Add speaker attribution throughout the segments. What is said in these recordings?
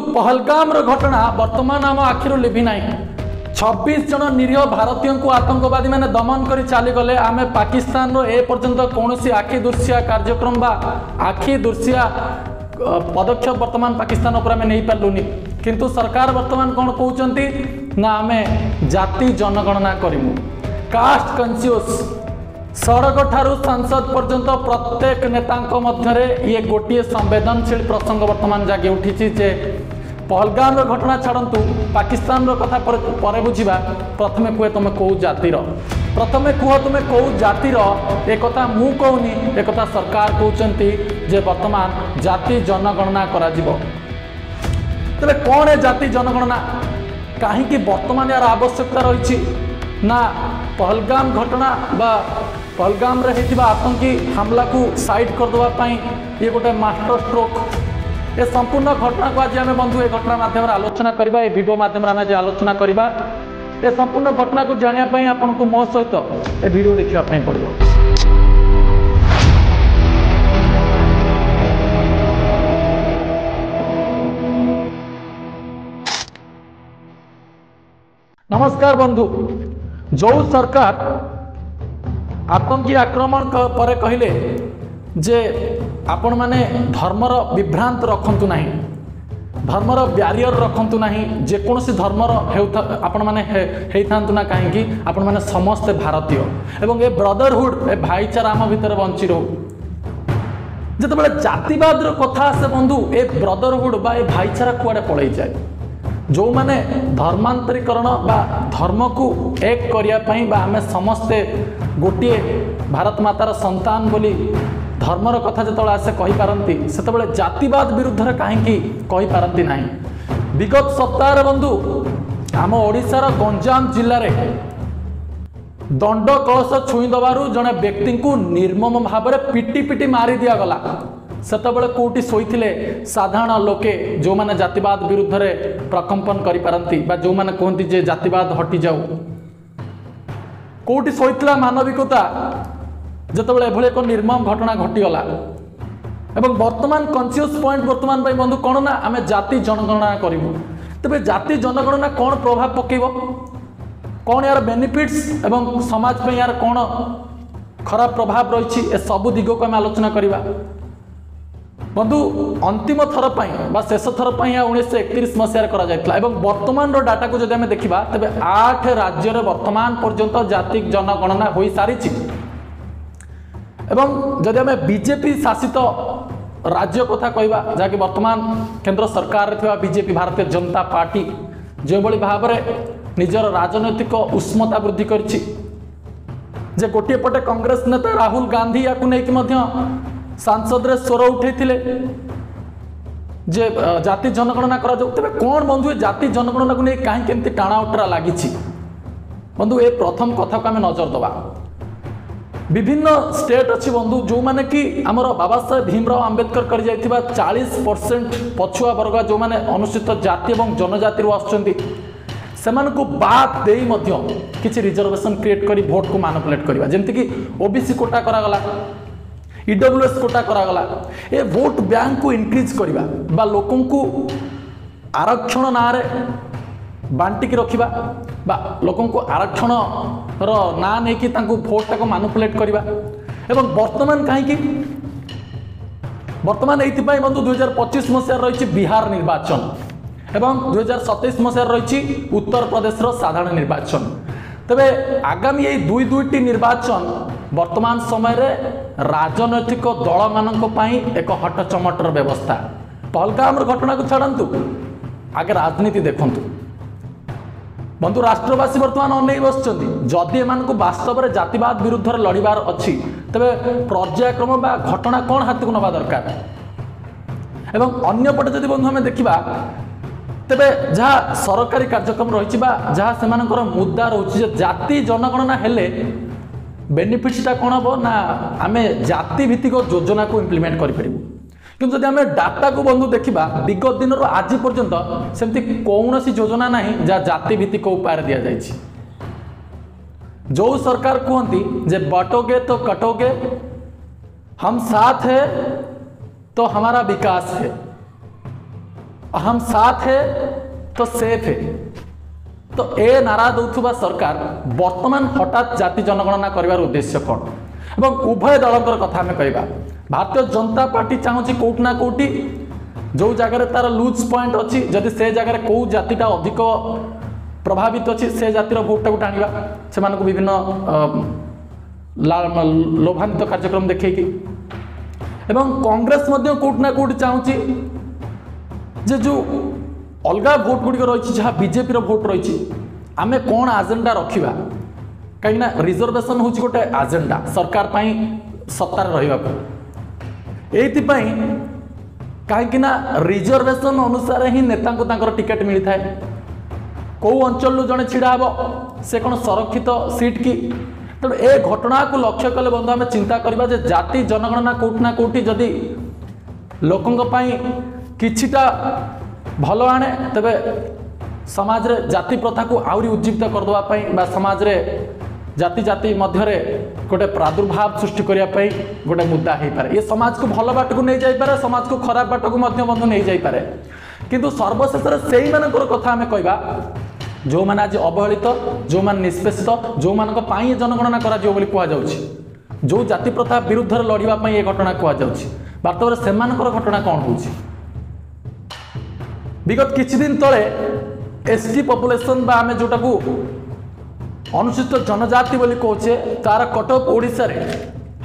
Speaker 1: पहलगाम घटना वर्तमान आम आखिर लिभि ना 26 जन निरीह भारतीय को आतंकवादी मैंने दमन कर चली गले आम पाकिस्तान ए पर्यंत कौन आखि दुर्शिया कार्यक्रम बा आखि दुर्शिया पदक्षेप वर्तमान पाकिस्तान उपर आम नहीं पार्लुनि किंतु सरकार वर्तमान कौन कहते ना आम जाति जनगणना करूँ कास्ट कन्सियस सड़क ठारू सांसद पर्यंत प्रत्येक नेता मध्य ये गोटे संवेदनशील प्रसंग वर्तमान जागे उठी जे पहलगाम घटना छाड़ू पाकिस्तान कथा पर बुझा प्रथमे कहे तुम कौ जातिर प्रथमे कह तुम कौ जातिर एक मु कहूनी एक सरकार कहते जे वर्तमान जाति जनगणना करा तेरे कौन है जाति जनगणना कहीं वर्तमान यार आवश्यकता रही ना पहलगाम घटना बा पहलगाम रे हेतिबा आतंकी हमला को साइड करदेवाई ये गोटे मास्टर स्ट्रोक ये संपूर्ण घटना को आज आम बंधु ये घटना माध्यम आलोचना करबा ए वीडियो माध्यम आज आलोचना करबा ये संपूर्ण घटना को जानापी आपन को मो सहित ए वीडियो देखा पड़ो। नमस्कार बंधु जो सरकार आतंकी आक्रमण पर कहले जे आपण माने धर्मर विभ्रांत रखंतु नहीं धर्मर ब्यारियर रखंतु नहीं जेकोसी धर्मर आपण माने हेइथांतु ना कहीं आपण माने समस्त भारतीय एवं ए ब्रदरहुड ए भाईचारा आम भितर बंची रहू जिते जातिवाद कथा आसे बंधु ए ब्रदरहुड बा ए भाईचारा कुआडे पड़े जाए जो माने धर्मांतरीकरण बा धर्म को एक करने आम समस्ते गोटे भारत मातार संतान बोली धर्मर कथा जो आसे कहीपारती से जातिवाद विरुद्ध में कहीं कहीपारती ना विगत सप्ताह बंधु आम ओडिशार गंजाम जिले में दंड कलश छुई दबारू जड़े व्यक्ति को निर्मम भाव में पिटी पिटी मारी दिगला सेतबेले कोटी शोइथिले साधारण लोके जो माने जातिवाद विरुद्ध रे प्रकंपन करि पारंती बा जो माने कहंती जे जातिवाद हटि जाऊ कोटी शोइथिला मानविकता जेतबेले एभले एक निर्मम घटना घटिगला एवं वर्तमान कन्सियस पॉइंट वर्तमान भाई बंधु कौन ना आम जाति जनगणना करूँ तेज जाति जनगणना कौन प्रभाव पकेब कौन यार बेनिफिट्स एवं समाज पे यार कौन खराब प्रभाव रही ए सब दिग को आम आलोचना करवा बंधु अंतिम थर बा शेष थर 1931 मसीह वर्तमान डाटा को जब देखा तेज 8 राज्य वर्तमान पर्यंत जाति जनगणना हो सारी एवं जदि आम बीजेपी शासित राज्य कथा कहवा जहाँकि वर्तमान केंद्र सरकार रे बीजेपी भारतीय जनता पार्टी जो भाव में निजर राजनैतिक उष्मता वृद्धि करिछि जे गोटे पटे कांग्रेस नेता राहुल गांधी या सांसद रे स्वर उठे जे जाति जनगणना करा जाऊ तेरे कौन बंधु जाति जनगणना को नहीं कहीं केमती टाणा उटरा लगी बंधु ये प्रथम कथा को आम नजर दबा विभिन्न स्टेट अच्छी बंधु जो माने कि आमर बाबा साहेब भीमराव आंबेडकर कर जाइथिबा 40% पछुआ वर्ग जो माने अनुसूचित जाति और जनजाति आसुचंती सेमान को बात दे मध्य किछि रिजर्वेशन क्रिएट करी वोट को मैनिपुलेट करबा जेमति कि ओबीसी कोटा करागला ईडब्ल्यूएस कोटा करागला ए वोट बैंक को इनक्रीज करबा बा लोकों को आरक्षण नारे बांटिक रखा बा लोकों को आरक्षण ना नहीं कि भोट टाक मैनिपुलेट करवा एवं वर्तमान कहीं वर्तमान ये बंधु 2025 मसीह रही बिहार निर्वाचन एवं 2027 मसीह रही उत्तर प्रदेश साधारण निर्वाचन तेबे आगामी ये दुईटी निर्वाचन वर्तमान समय रे राजनैतिक दल मानी एक हटचमटर व्यवस्था पहलगाम घटना को छाड़ू आगे राजनीति देखूँ बंधु राष्ट्रवासी वर्तमान अनेक बस जदि एम वास्तव में जातिवाद विरुद्ध लड़बार अच्छी तेरे पर्यायक्रम बा घटना कौन हाथ को नवा दरकार एवं अन्यपटे जदि बंधु आम देखा तेरे जहाँ सरकारी कार्यक्रम रही जहाँ से मुद्दा रोचे जाति जनगणना हेले बेनिफिट्सटा कौन हम ना आम जाति भित्तिक योजना को इम्प्लीमेंट करें किंतु जब आम डाटा को बंधु देखा विगत दिन आज पर्यंत सेमती कौन सी योजना ना जहाँ जाति भित्तिक उपाय दि जाए जो सरकार कहती जे बांटोगे तो कटोगे हम साथ है तो हमारा विकास है हम साथ है तो सेफ है। तो ए नारा दौथुबा सरकार वर्तमान हठात जाति जनगणना करिवार उद्देश्य कौन एवं उभय दलकर कथा आम कहवा। भारतीय जनता पार्टी चाहूँगी कोउठ ना कोउठी जो जगार तार लूज पॉइंट अच्छी जदि से जगार कौ जातिटा अधिक प्रभावित अच्छी से जातिर भोटा को टाणवा से विभिन्न लोभान्वित कार्यक्रम देखी एवं कांग्रेस कोउठ ना कोउठी चाहूँगी जे जो अलग भोट गुड़िक रही जहाँ बीजेपी भोट रही आम कौन एजेंडा रखा कहीं रिजर्वेशन हूँ गोटे एजेंडा सरकार पाई सत्तार रहा कहीं रिजर्वेशन अनुसार ही नेता टिकेट मिलता है कौ अंचल जड़े छिड़ा हे से कौन संरक्षित सीट की तेणु ए घटना को लक्ष्य कले बंधु आम चिंता करवा जे जाति जनगणना कोउठ ना कोउठी जदि लोकों किछिटा भल आने तेबे समाज रे जाति प्रथा को आउरी उज्जीवित करदेवाई समाज रे जाति जाति मध्य गोटे प्रादुर्भाव सृष्टि करने गोटे मुद्दा हो पारे ये समाज को भल बाट को नहीं जापे समाज को खराब बाट को बंधु नहीं जापे किंतु सर्वशेष से ही मानकर कथा आम कहवा जो मैंने आज अवहेलित जो मैंने निष्पेषित जो मान जनगणना करा जो जाति प्रथा विरुद्ध लड़ाई ये घटना कहुच्छी वास्तव में से घटना कौन हो विगत किछि दिन तले एसटी पॉपुलेशन बा आमे जोटा को अनुसूचित जनजाति बोली कहचे तार कटअप ओडिसा रे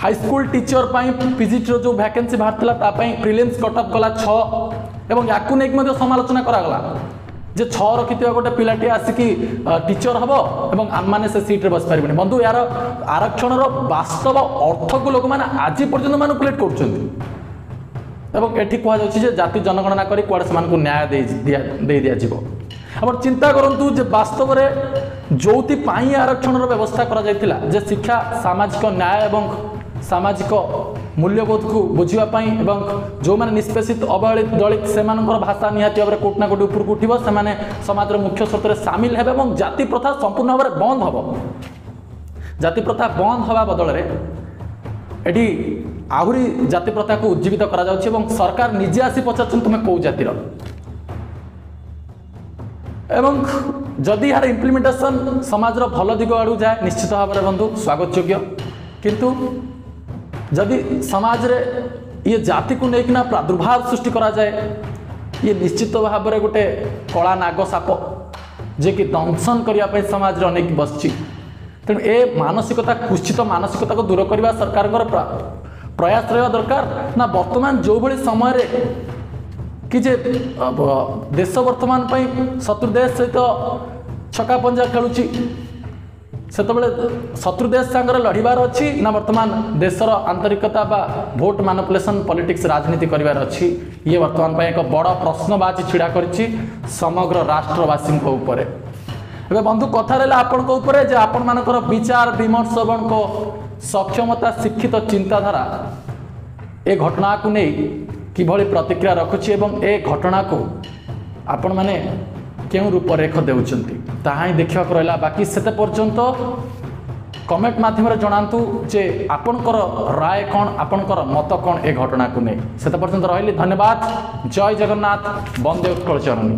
Speaker 1: हाई स्कूल टीचर पाई पीजीटी जो वैकेंसी बाहरला ता पाई प्रीलिम्स कटअप गला 6 एवं याकू नेक मध्ये समालोचना करागला जे 6 रखिथिबा गोटे पिलाटी आसिकी टीचर हबो एवं आम माने से सीट रे बस पारिबनी बंधु यार आरक्षण रो वास्तव अर्थ को लोक माने आज पर्यंत मैनिपुलेट करछन्ती एवं एठी कहा जाउछि जाति जनगणना करी कुआडे समान को न्याय दे दिया जीवो। अब चिंता करंतु जे वास्तव में जोति पाई आरक्षण व्यवस्था करा जायतिला जे शिक्षा सामाजिक न्याय एवं सामाजिक मूल्यबोध को बुझिबा पई एवं जो माने निष्पेषित अवहेलित दलित से भाषा निहाती भाव कोट ना कोटी ऊपर को उठिबो से माने समाज मुख्य स्रोत रे शामिल हेबे एवं जाति प्रथा संपूर्ण भाव बंद हबो। जाति प्रथा बंद हवा बदल रे एठी आहुरी जाति प्रथा को उज्जीवित करा जाउछि एवं सरकार निजे आसी पचारछन तुमे को जातिर एवं जदि यार इम्प्लीमेंटेशन समाज भल दिग आड़ू जाए निश्चित भाव में बंधु स्वागत योग्य किंतु जदि समाज रे ये जाति को लेकिन प्रादुर्भाव सृष्टि करा जाए ये निश्चित भाव में गोटे कला नाग साप जे कि दंशन करने समाज रे अनेक बसछि तेणु ए मानसिकता कुश्चित मानसिकता को दूर करने सरकार प्रयास रहा दरकार ना वर्तमान जो भली समय रे कि जे देश वर्तमान शत्रु देश सहित छका पंजा खेलुची से शत्रु देश सांगरे लड़बार अच्छी ना वर्तमान देशर आंतरिकता बा भोट मैनिपुलेशन पॉलिटिक्स राजनीति करिवार अच्छी ये वर्तमान एक बड़ प्रश्नबाची छिड़ा करछि समग्र राष्ट्रवासी ऊपर। एबे बंधु कथा रहा आपण ऊपर जे आपण मानकर विचार विमर्श एवं सक्षमता शिक्षित चिंताधारा ए घटना को नहीं किभली प्रतिक्रिया रखुछि एवं ए घटना को आपण माने केउ रूपरेख देउछन्ति ताहा ही देखिया रहला बाकी सेते पर्यंत कमेंट माध्यम रे जणांतु जे आपनकर राय कोन आपनकर मत कोन ए घटना को नहीं सेते पर्यंत रहली धन्यवाद। जय जगन्नाथ वंदे उत्कल चरणी।